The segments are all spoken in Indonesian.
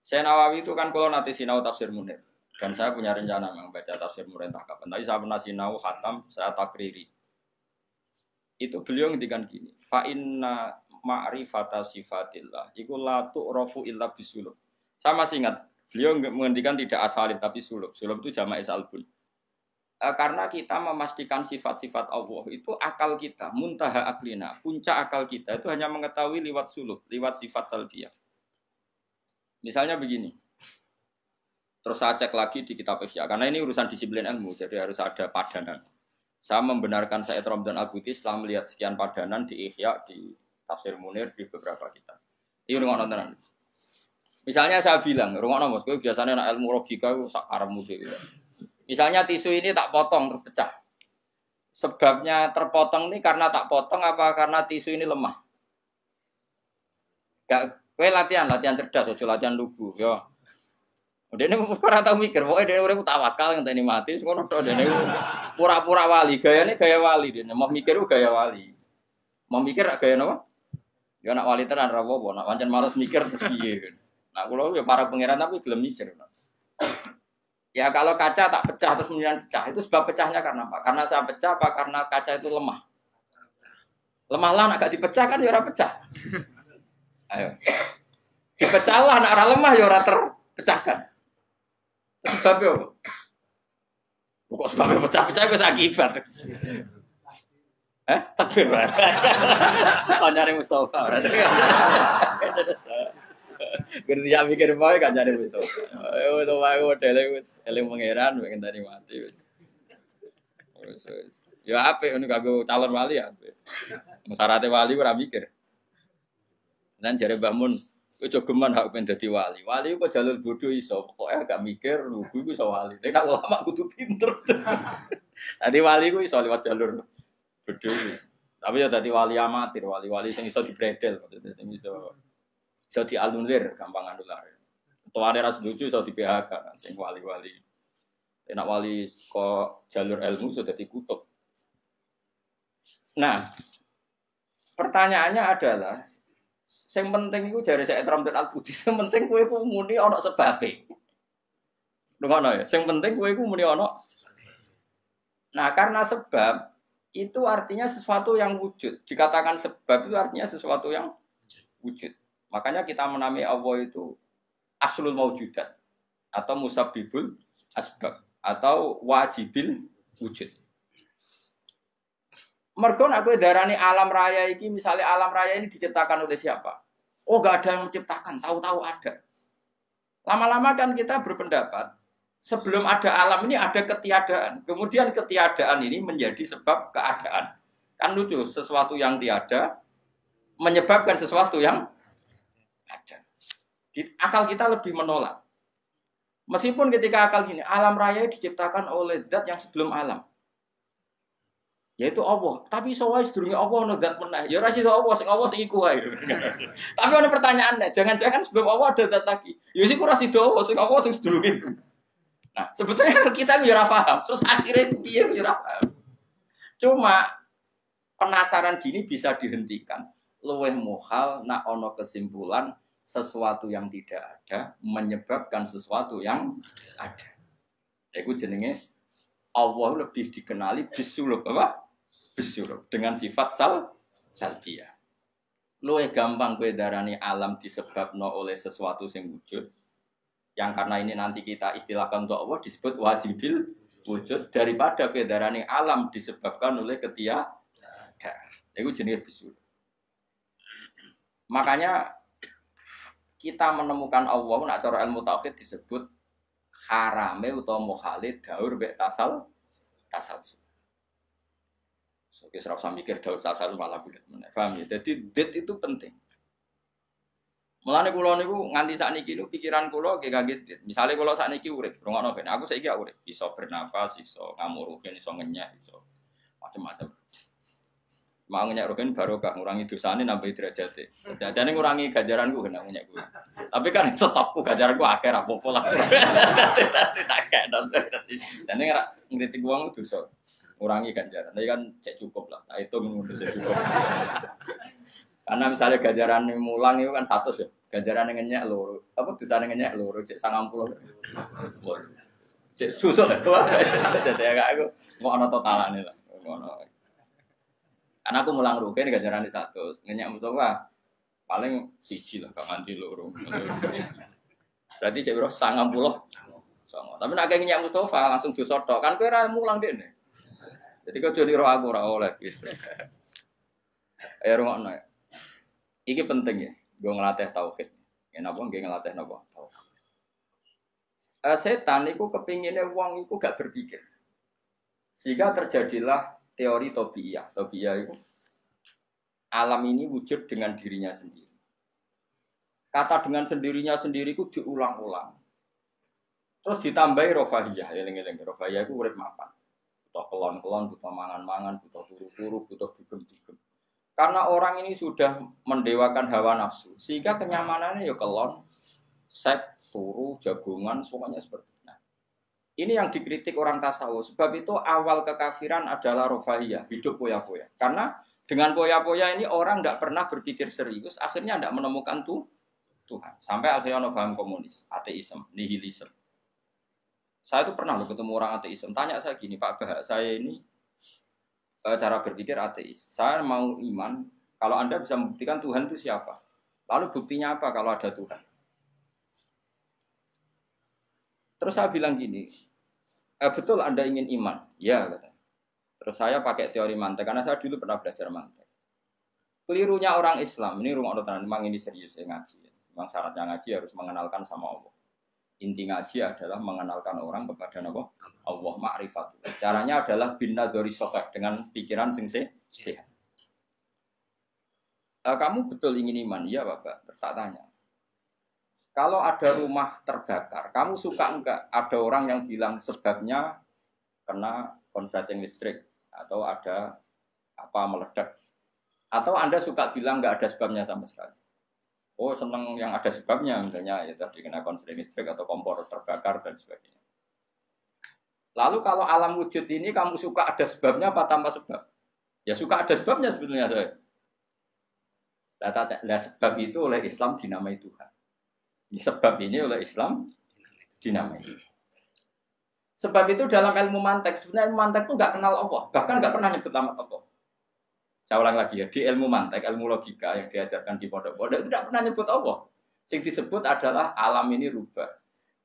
Saya Nawawi itu kan kalau nanti sinau tafsir Munir dan saya punya rencana membaca tafsir Munir entah kapan. Tapi saya pernah sinau khatam, saya takriri. Itu beliau ngendikan gini, fa inna ma'rifata sifatillah iku la tu'rafu illa bisulub. Saya masih ingat, beliau menghentikan tidak asalib tapi sulub. Sulub itu jama'i salbun. Karena kita memastikan sifat-sifat Allah itu akal kita, muntaha aklina, puncak akal kita itu hanya mengetahui lewat sulub, lewat sifat salbiyah. Misalnya begini, terus saya cek lagi di kitab Ihya, karena ini urusan disiplin ilmu, jadi harus ada padanan. Saya membenarkan Said Ramdan Al-Buti setelah melihat sekian padanan di Ihya, di Tafsir Munir, di beberapa kitab. Ini rumah nontonan. Misalnya saya bilang, rumah nonton, gue biasanya anak ilmu logika, gue sakarmu deh. Misalnya tisu ini tak potong terus pecah. Sebabnya terpotong ini karena tak potong apa karena tisu ini lemah? Gak, gue latihan cerdas, ojo latihan lugu, yo. Dia ini pura tahu mikir, pokoknya dia udah tawakal yang tadi mati, semua nonton dia ini pura-pura wali, gayanya gaya wali dia, mau mikir gaya wali, mau mikir gaya apa? Ya nak wali tenan rawo, nak wancen malas mikir terus piye. Nah kalau ya para pangeran tapi belum mikir. Ya kalau kaca tak pecah terus kemudian pecah, itu sebab pecahnya karena apa? Karena saya pecah apa karena kaca itu lemah? Lemah lah, agak dipecah kan ya ora pecah. Ayo. Dipecah lah, nak ora lemah ya ora terpecahkan. Sebabnya apa? Kok sebabnya pecah-pecah itu akibat. Takbir. Kancane Mustafa. Kerja mikir bae kancane Mustafa. Ayo to wae modele wis eling pangeran pengen tadi mati wis. Ya apik ngono kanggo calon wali ya apik. Syaratnya wali ora mikir. Dan jare Mbah Mun, kowe jogeman hak pengen dadi wali. Wali kok jalur bodoh iso, pokoke agak mikir lugu iku iso wali. Nek ulama kudu pinter. Dadi wali ku iso liwat jalur bodoh. Tapi ya dadi wali amatir, wali-wali sing iso dibredel, maksudnya sing iso dianulir, gampang anular. Ketuane ra setuju iso di PHK kan sing wali-wali. Nek wali kok jalur ilmu sudah dikutuk. Nah, pertanyaannya adalah sing penting iku jare Said Ramdan Al-Buti, sing penting kowe ku muni ana sebabe. Ngono ya, sing penting kowe ku muni ana. Nah, karena sebab itu artinya sesuatu yang wujud. Dikatakan sebab itu artinya sesuatu yang wujud. Makanya kita menamai Allah itu aslul maujudat atau musabbibul asbab atau wajibil wujud. Mergo nek kowe darani alam raya iki, misalnya alam raya ini diciptakan oleh siapa? Oh, enggak ada yang menciptakan, tahu-tahu ada. Lama-lama kan kita berpendapat, sebelum ada alam ini ada ketiadaan. Kemudian ketiadaan ini menjadi sebab keadaan. Kan lucu, sesuatu yang tiada menyebabkan sesuatu yang ada. Akal kita lebih menolak. Meskipun ketika akal gini, alam raya diciptakan oleh zat yang sebelum alam. Yaitu Allah. Tapi soalnya sedurunge Allah ono zat meneh. Ya ora iso Allah sing iku wae. Tapi ono pertanyaannya, jangan-jangan sebelum Allah ada zat lagi. Ya sik ora sida Allah sing sedurunge. Nah, sebetulnya kita ya ora paham. Terus akhirnya piye ya ora paham. Cuma penasaran gini bisa dihentikan. Luweh muhal nak ono kesimpulan sesuatu yang tidak ada menyebabkan sesuatu yang ada. Iku jenenge Allah lebih dikenali bisulub apa? Bisulub dengan sifat salbiyah. Luwih gampang kowe darani alam disebabno oleh sesuatu sing wujud. Yang karena ini nanti kita istilahkan untuk Allah disebut wajibil wujud daripada kowe darani alam disebabkan oleh ketiadaan. Iku jenenge bisulub. Makanya kita menemukan Allah nak cara ilmu tauhid disebut harame utawa mukhalid daur mek tasal. So, kita serap mikir daur tasal malah bulat meneh. Paham ya? Jadi det itu penting. Mulane kula niku nganti sakniki niku pikiran kula nggih kaget det. Misale kula sakniki urip, rungokno ben aku saiki urip, iso bernafas, iso ngamuruhin, iso ngenyek, iso macam-macam. Mau ngenyek roken barokah ngurangi dosane nambah derajate. Jajane ngurangi ganjaranku kena ngenyek kuwi. Tapi kan stopku ganjaranku akeh ra apa-apa lah. Tak kayak dan ngritik wong dosa. Ngurangi ganjaran. Tapi kan cek cukup lah. Nah, itu menurut saya cukup. Karena misalnya ganjaran mulang itu kan 100 ya. Ganjaran ngenyek loro. Apa dosane ngenyek loro cek 90. Cek susuk wae. Dadi aku mau ana totalane lah. Ngono. Karena aku mulang rugen ganjarane 100. Ngenyek Mustafa paling siji lah gak nganti loro. Berarti cek piro 90. Tapi nek ngenyek Mustafa langsung dosa tok. Kan kowe ora mulang dene. Jadi kau jadi roh aku ora oleh gitu. Ayo rungokno. Iki penting ya, gue ngelatih tauhid. Ya napa nggih ngelatih napa? Tauhid. Setan itu kepinginnya wong itu gak berpikir. Sehingga terjadilah teori tobiyah. Tobiyah itu alam ini wujud dengan dirinya sendiri. Kata dengan sendirinya sendiri itu diulang-ulang. Terus ditambahi rofahiyah, eling-eling. Rofahiyah itu urip mapan. Butuh kelon-kelon, butuh mangan-mangan, butuh turu-turu, butuh dugem-dugem. Karena orang ini sudah mendewakan hawa nafsu, sehingga kenyamanannya ya kelon, seks, turu, jagungan, semuanya seperti itu. Nah, ini yang dikritik orang tasawuf. Sebab itu awal kekafiran adalah rofahiyah, hidup poya-poya. Karena dengan poya-poya ini orang tidak pernah berpikir serius, akhirnya tidak menemukan Tuhan. Sampai akhirnya ono paham komunis, ateisme, nihilisme. Saya itu pernah ketemu orang ateisme, tanya saya gini, Pak Bah, saya ini cara berpikir ateis. Saya mau iman, kalau Anda bisa membuktikan Tuhan itu siapa? Lalu buktinya apa kalau ada Tuhan? Terus saya bilang gini, betul Anda ingin iman? Ya, kata. Terus saya pakai teori mantek, karena saya dulu pernah belajar mantek. Kelirunya orang Islam, ini rumah tenan, memang ini serius saya ngaji. Memang syaratnya ngaji harus mengenalkan sama Allah. Inti ngaji adalah mengenalkan orang kepada Allah ma'rifat. Caranya adalah bin nadzari sahih dengan pikiran sing sehat. Kamu betul ingin iman? Iya, Bapak. Terus tak tanya. Kalau ada rumah terbakar, kamu suka enggak ada orang yang bilang sebabnya kena konsleting listrik atau ada apa meledak? Atau Anda suka bilang enggak ada sebabnya sama sekali? Oh, senang yang ada sebabnya, misalnya ya tadi kena konsleting listrik atau kompor terbakar dan sebagainya. Lalu kalau alam wujud ini kamu suka ada sebabnya apa tanpa sebab? Ya suka ada sebabnya sebetulnya saya. Nah, sebab itu oleh Islam dinamai Tuhan. Sebab ini oleh Islam dinamai. Sebab itu dalam ilmu mantek, sebenarnya ilmu mantek itu nggak kenal Allah, bahkan nggak pernah nyebut nama Allah. Saya ulang lagi ya, di ilmu mantek, ilmu logika yang diajarkan di pondok-pondok itu tidak pernah nyebut Allah. Yang disebut adalah alam ini rubah.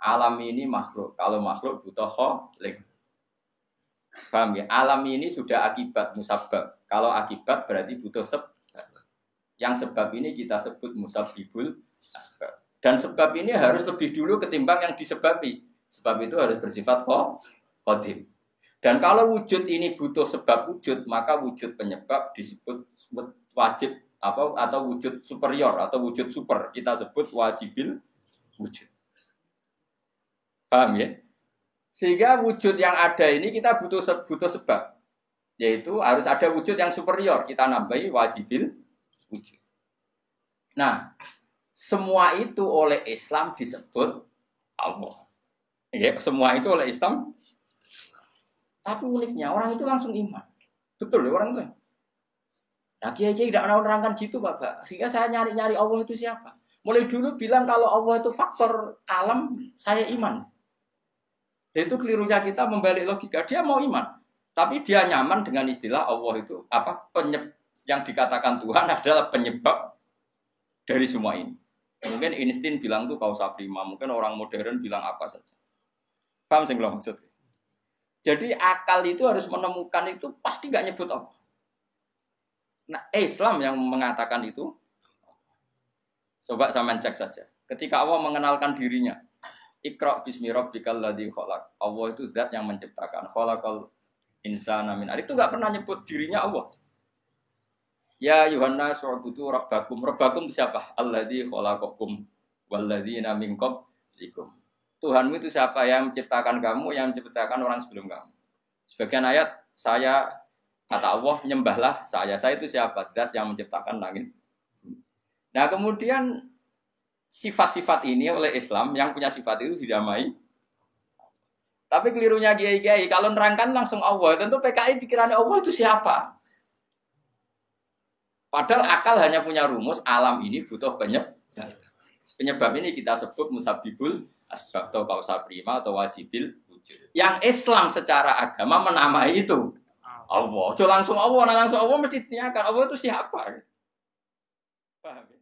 Alam ini makhluk. Kalau makhluk butuh kholik. Paham ya? Alam ini sudah akibat musabab. Kalau akibat berarti butuh sebab. Yang sebab ini kita sebut musabbibul asbab. Dan sebab ini harus lebih dulu ketimbang yang disebabi. Sebab itu harus bersifat qadim. Dan kalau wujud ini butuh sebab wujud, maka wujud penyebab disebut wajib atau wujud superior atau wujud super. Kita sebut wajibil wujud. Paham ya? Sehingga wujud yang ada ini kita butuh sebab. Yaitu harus ada wujud yang superior. Kita nambahi wajibil wujud. Nah, semua itu oleh Islam disebut Allah. Ya, semua itu oleh Islam. Tapi uniknya orang itu langsung iman. Betul ya orang itu. Nah, kiai-kiai tidak menerangkan gitu, Bapak. Sehingga saya nyari-nyari Allah itu siapa. Mulai dulu bilang kalau Allah itu faktor alam, saya iman. Dan itu kelirunya kita membalik logika. Dia mau iman. Tapi dia nyaman dengan istilah Allah itu yang dikatakan Tuhan adalah penyebab dari semua ini. Mungkin Einstein bilang itu kausa prima. Mungkin orang modern bilang apa saja. Paham sih kalau maksudnya? Jadi akal itu harus menemukan itu pasti nggak nyebut Allah. Nah, Islam yang mengatakan itu, coba sama cek saja. Ketika Allah mengenalkan dirinya, Iqra bismi rabbikal ladzi khalaq. Allah itu zat yang menciptakan. Khalaqal insana min 'alaq. Itu nggak pernah nyebut dirinya Allah. Ya Yuhanna su'budu rabbakum. Rabbakum itu siapa? Alladzi khalaqakum walladzina min qablikum. Tuhanmu itu siapa yang menciptakan kamu, yang menciptakan orang sebelum kamu. Sebagian ayat, kata Allah, nyembahlah saya. Saya itu siapa? Zat yang menciptakan langit. Nah kemudian sifat-sifat ini oleh Islam, yang punya sifat itu didamai. Tapi kelirunya kiai-kiai, kalau nerangkan langsung Allah, tentu PKI pikirannya Allah itu siapa? Padahal akal hanya punya rumus, alam ini butuh penyebab. Penyebab ini kita sebut musabibul asbab atau kausal prima atau wajibil wujud. Yang Islam secara agama menamai itu Allah. Langsung Allah mesti ditanyakan Allah itu siapa? Paham?